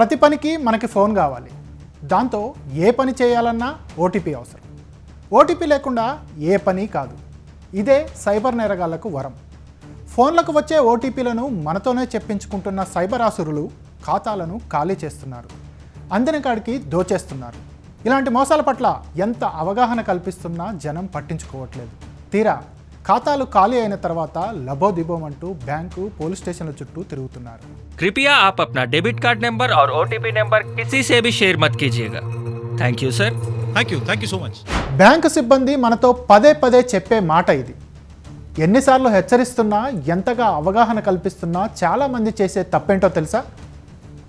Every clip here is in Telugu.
ప్రతి పనికి మనకి ఫోన్ కావాలి. దాంతో ఏ పని చేయాలన్నా ఓటీపీ అవసరం. ఓటీపీ లేకుండా ఏ పని కాదు. ఇదే సైబర్ నేరగాళ్లకు వరం. ఫోన్లకు వచ్చే ఓటీపీలను మనతోనే చెప్పించుకుంటున్న సైబర్ ఆసురులు ఖాతాలను ఖాళీ చేస్తున్నారు, అందిన కాడికి దోచేస్తున్నారు. ఇలాంటి మోసాల పట్ల ఎంత అవగాహన కల్పిస్తున్నా జనం పట్టించుకోవట్లేదు. తీరా ఖాతాలు ఖాళీ అయిన తర్వాత లబోదిబోమంటూ బ్యాంకు పోలీస్ స్టేషన్ల చుట్టూ తిరుగుతున్నారు. कृपया आप अपना डेबिट कार्ड नंबर और ओटीपी नंबर किसी से भी शेयर मत कीजिएगा. Thank you sir. Thank you so much. Bank సిబ్బంది మనతో పదే పదే చెప్పే మాట ఇది. ఎన్నిసార్లు హెచ్చరిస్తున్నా, ఎంతగా అవగాహన కల్పిస్తున్నా చాలామంది చేసే తప్పేంటో తెలుసా?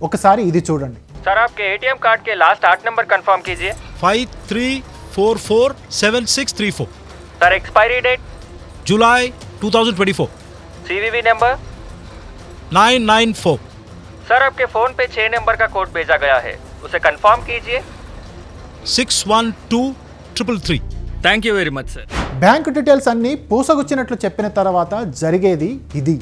ఒకసారి ఇది చూడండి. सर आपके एटीएम कार्ड के लास्ट 8 नंबर कंफर्म कीजिए. 53447634. सर एक्सपायरी डेट जुलाई 2024. CVV number 994. सर आपके फोन पे 6 नंबर का कोड भेजा गया है, उसे कंफर्म कीजिए. 612333. Thank you very much sir. Bank details అన్నీ పూసగుచ్చినట్లు చెప్పిన తర్వాత జరిగేది ఇది.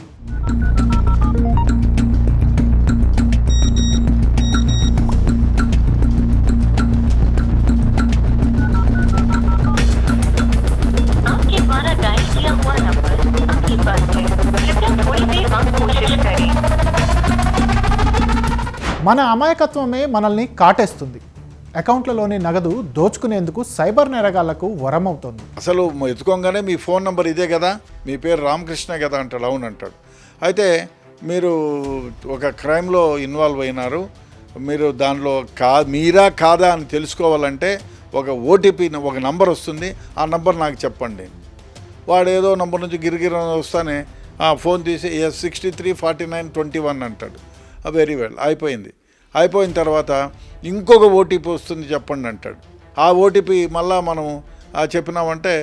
మన అమాయకత్వమే మనల్ని కాటేస్తుంది. అకౌంట్లలోని నగదు దోచుకునేందుకు సైబర్ నేరగాళ్లకు వరమవుతుంది. అసలు ఎత్తుకోగానే మీ ఫోన్ నెంబర్ ఇదే కదా, మీ పేరు రామకృష్ణ కదా అంటాడు. అవును అంటాడు. అయితే మీరు ఒక క్రైమ్లో ఇన్వాల్వ్ అయినారు, మీరు దానిలో మీరా కాదా అని తెలుసుకోవాలంటే ఒక ఓటీపీ ఒక నంబర్ వస్తుంది, ఆ నంబర్ నాకు చెప్పండి. వాడు ఏదో నంబర్ నుంచి గిరిగిరి వస్తానే ఫోన్ తీసి 634921 అంటాడు. వెరీ వెల్, అయిపోయిన తర్వాత ఇంకొక ఓటీపీ వస్తుంది చెప్పండి అంటాడు. ఆ ఓటీపీ మళ్ళా మనం చెప్పినామంటే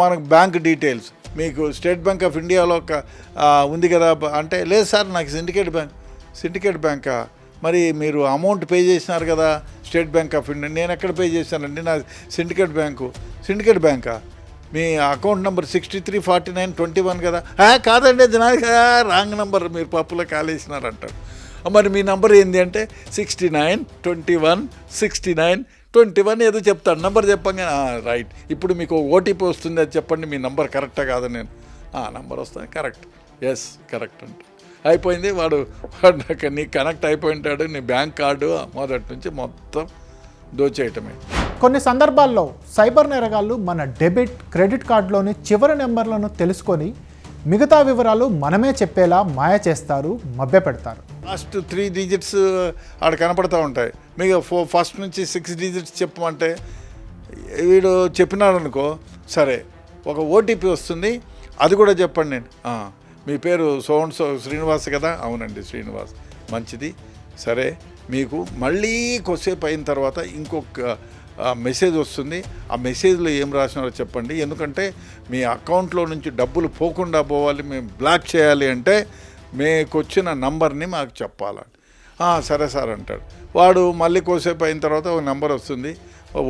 మనకు బ్యాంక్ డీటెయిల్స్, మీకు స్టేట్ బ్యాంక్ ఆఫ్ ఇండియాలో ఉంది కదా అంటే, లేదు సార్ నాకు సిండికేట్ బ్యాంకా, మరి మీరు అమౌంట్ పే చేసినారు కదా స్టేట్ బ్యాంక్ ఆఫ్ ఇండియా. నేను ఎక్కడ పే చేశానండి, నా సిండికేట్ బ్యాంకా, మీ అకౌంట్ నెంబర్ 634921 కదా. కాదండి, అది నాది కదా, రాంగ్ నెంబర్, మీరు పప్పులో కాలేసినారంటారు. మరి మీ నెంబర్ ఏంది అంటే 6921 ఏదో చెప్తాడు. నెంబర్ చెప్పంగా రైట్, ఇప్పుడు మీకు ఓటీపీ వస్తుంది, అది చెప్పండి, మీ నెంబర్ కరెక్టా కాదు. నేను నెంబర్ వస్తుంది, కరెక్ట్, ఎస్ కరెక్ట్ అంటే అయిపోయింది. వాడు నీ కనెక్ట్ అయిపోయి ఉంటాడు, నీ బ్యాంక్ కార్డు మొదటి నుంచి మొత్తం దోచేయటమే. కొన్ని సందర్భాల్లో సైబర్ నేరగాళ్ళు మన డెబిట్, క్రెడిట్ కార్డులోని చివరి నెంబర్లను తెలుసుకొని మిగతా వివరాలు మనమే చెప్పేలా మాయ చేస్తారు, మభ్యపెడతారు. లాస్ట్ 3 డిజిట్స్ ఆడ కనపడతా ఉంటాయి, మీకు ఫస్ట్ నుంచి 6 డిజిట్స్ చెప్పమంటే వీడు చెప్పినాడు అనుకో, సరే ఒక ఓటీపీ వస్తుంది, అది కూడా చెప్పండి. నేను మీ పేరు సో శ్రీనివాస్ కదా, అవునండి శ్రీనివాస్, మంచిది, సరే మీకు మళ్ళీ కొద్దిసేపు అయిన తర్వాత ఇంకొక మెసేజ్ వస్తుంది, ఆ మెసేజ్లో ఏం రాసినారో చెప్పండి, ఎందుకంటే మీ అకౌంట్లో నుంచి డబ్బులు పోకుండా పోవాలి, మేము బ్లాక్ చేయాలి అంటే మీకు వచ్చిన నంబర్ని మాకు చెప్పాలని. సరే సార్ అంటాడు. వాడు మళ్ళీ కొద్దిసేపు అయిన తర్వాత ఒక నెంబర్ వస్తుంది,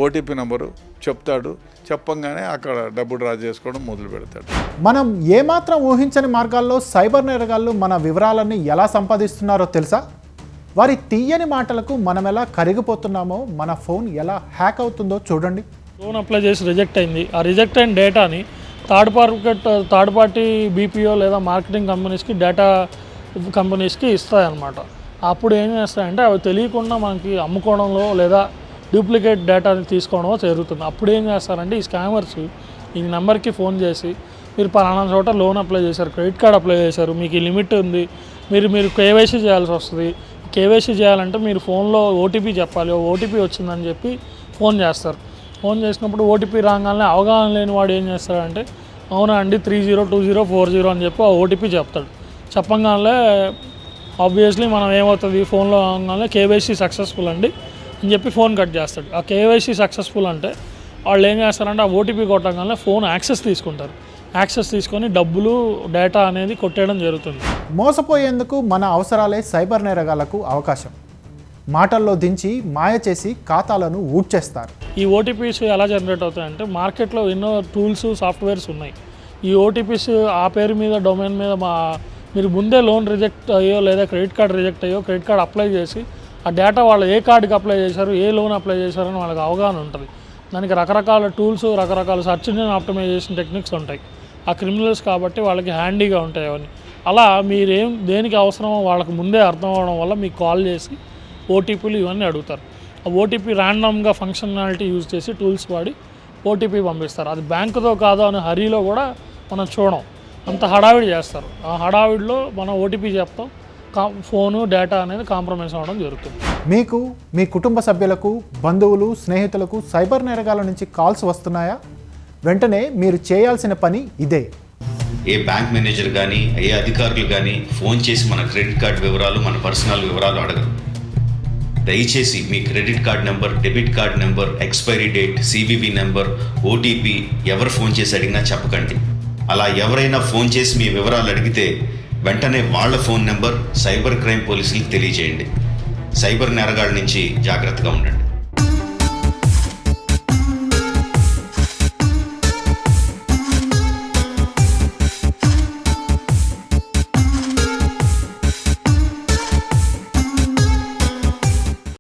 ఓటీపీ నెంబరు చెప్తాడు. చెప్పంగానే అక్కడ డబ్బు డ్రా చేసుకోవడం మొదలు పెడతాడు. మనం ఏమాత్రం ఊహించని మార్గాల్లో సైబర్ నేరగాళ్ళు మన వివరాలన్నీ ఎలా సంపాదిస్తున్నారో తెలుసా? వారి తీయని మాటలకు మనం ఎలా కరిగిపోతున్నామో, మన ఫోన్ ఎలా హ్యాక్ అవుతుందో చూడండి. లోన్ అప్లై చేసి రిజెక్ట్ అయింది. ఆ రిజెక్ట్ అయిన డేటాని థర్డ్ పార్టీ బీపీఓ లేదా మార్కెటింగ్ కంపెనీస్కి, డేటా కంపెనీస్కి ఇస్తాయన్నమాట. అప్పుడు ఏం చేస్తాయంటే అవి తెలియకుండా మనకి అమ్ముకోవడంలో లేదా డూప్లికేట్ డేటాని తీసుకోవడంలో జరుగుతుంది. అప్పుడు ఏం చేస్తారంటే ఈ స్కామర్స్ ఈ నెంబర్కి ఫోన్ చేసి, మీరు పలానా చోట లోన్ అప్లై చేశారు, క్రెడిట్ కార్డ్ అప్లై చేశారు, మీకు ఈ లిమిట్ ఉంది, మీరు కేవైసీ చేయాల్సి వస్తుంది. కేవైసీ చేయాలంటే మీరు ఫోన్లో ఓటీపీ చెప్పాలి, ఓటీపీ వచ్చిందని చెప్పి ఫోన్ చేస్తారు. ఫోన్ చేసినప్పుడు ఓటీపీ రాగానే అవగాహన లేని వాడు ఏం చేస్తాడంటే, అవునా అండి 302040 అని చెప్పి ఆ ఓటీపీ చెప్తాడు. చెప్పగానే ఆబ్వియస్లీ మనం ఏమవుతుంది, ఫోన్లో అవగానే కేవైసీ సక్సెస్ఫుల్ అండి అని చెప్పి ఫోన్ కట్ చేస్తాడు. ఆ కేవైసీ సక్సెస్ఫుల్ అంటే వాళ్ళు ఏం చేస్తారంటే ఆ ఓటీపీ కొట్టగానే ఫోన్ యాక్సెస్ తీసుకుంటారు. యాక్సెస్ తీసుకొని డబ్బులు, డేటా అనేది కొట్టేయడం జరుగుతుంది. మోసపోయేందుకు మన అవసరాలే సైబర్ నేరగాళ్లకు అవకాశం. మాటల్లో దించి మాయ చేసి ఖాతాలను ఊడ్చేస్తారు. ఈ ఓటీపీస్ ఎలా జనరేట్ అవుతాయంటే, మార్కెట్లో ఎన్నో టూల్స్, సాఫ్ట్వేర్స్ ఉన్నాయి. ఈ ఓటీపీస్ ఆ పేరు మీద, డొమైన్ మీద మీరు ముందే లోన్ రిజెక్ట్ అయ్యో లేదా క్రెడిట్ కార్డ్ రిజెక్ట్ అయ్యో క్రెడిట్ కార్డ్ అప్లై చేసి ఆ డేటా వాళ్ళు ఏ కార్డుకి అప్లై చేశారు, ఏ లోన్ అప్లై చేశారని వాళ్ళకి అవగాహన ఉంటుంది. దానికి రకరకాల టూల్స్, రకరకాల సర్చ్ ఇంజిన్ ఆప్టిమైజేషన్ టెక్నిక్స్ ఉంటాయి. ఆ క్రిమినల్స్ కాబట్టి వాళ్ళకి హ్యాండీగా ఉంటాయి అవన్నీ. అలా మీరేం దేనికి అవసరమో వాళ్ళకి ముందే అర్థం అవ్వడం వల్ల మీకు కాల్ చేసి ఓటీపీలు ఇవన్నీ అడుగుతారు. ఆ ఓటీపీ ర్యాండమ్గా ఫంక్షనాలిటీ యూజ్ చేసి టూల్స్ వాడి ఓటీపీ పంపిస్తారు. అది బ్యాంకుతో కాదో అనే హరీలో కూడా మనం చూడం, అంత హడావిడి చేస్తారు. ఆ హడావిడిలో మనం ఓటీపీ చెప్తాం, ఫోను డేటా అనేది కాంప్రమైజ్ అవ్వడం జరుగుతుంది. మీకు మీ కుటుంబ సభ్యులకు, బంధువులు, స్నేహితులకు సైబర్ నేరగాల నుంచి కాల్స్ వస్తున్నాయా? వెంటనే మీరు చేయాల్సిన పని ఇదే. ఏ బ్యాంక్ మేనేజర్ కానీ ఏ అధికారులు కానీ ఫోన్ చేసి మన క్రెడిట్ కార్డ్ వివరాలు, మన పర్సనల్ వివరాలు అడగరు. దయచేసి మీ credit card number, debit card number, expiry date, CVV number, OTP ఎవరు ఫోన్ చేసి అడిగినా చెప్పకండి. అలా ఎవరైనా ఫోన్ చేసి మీ వివరాలు అడిగితే వెంటనే వాళ్ళ ఫోన్ నెంబర్ సైబర్ క్రైమ్ పోలీసులకు తెలియజేయండి. సైబర్ నేరగాళ్ళ నుంచి జాగ్రత్తగా ఉండండి.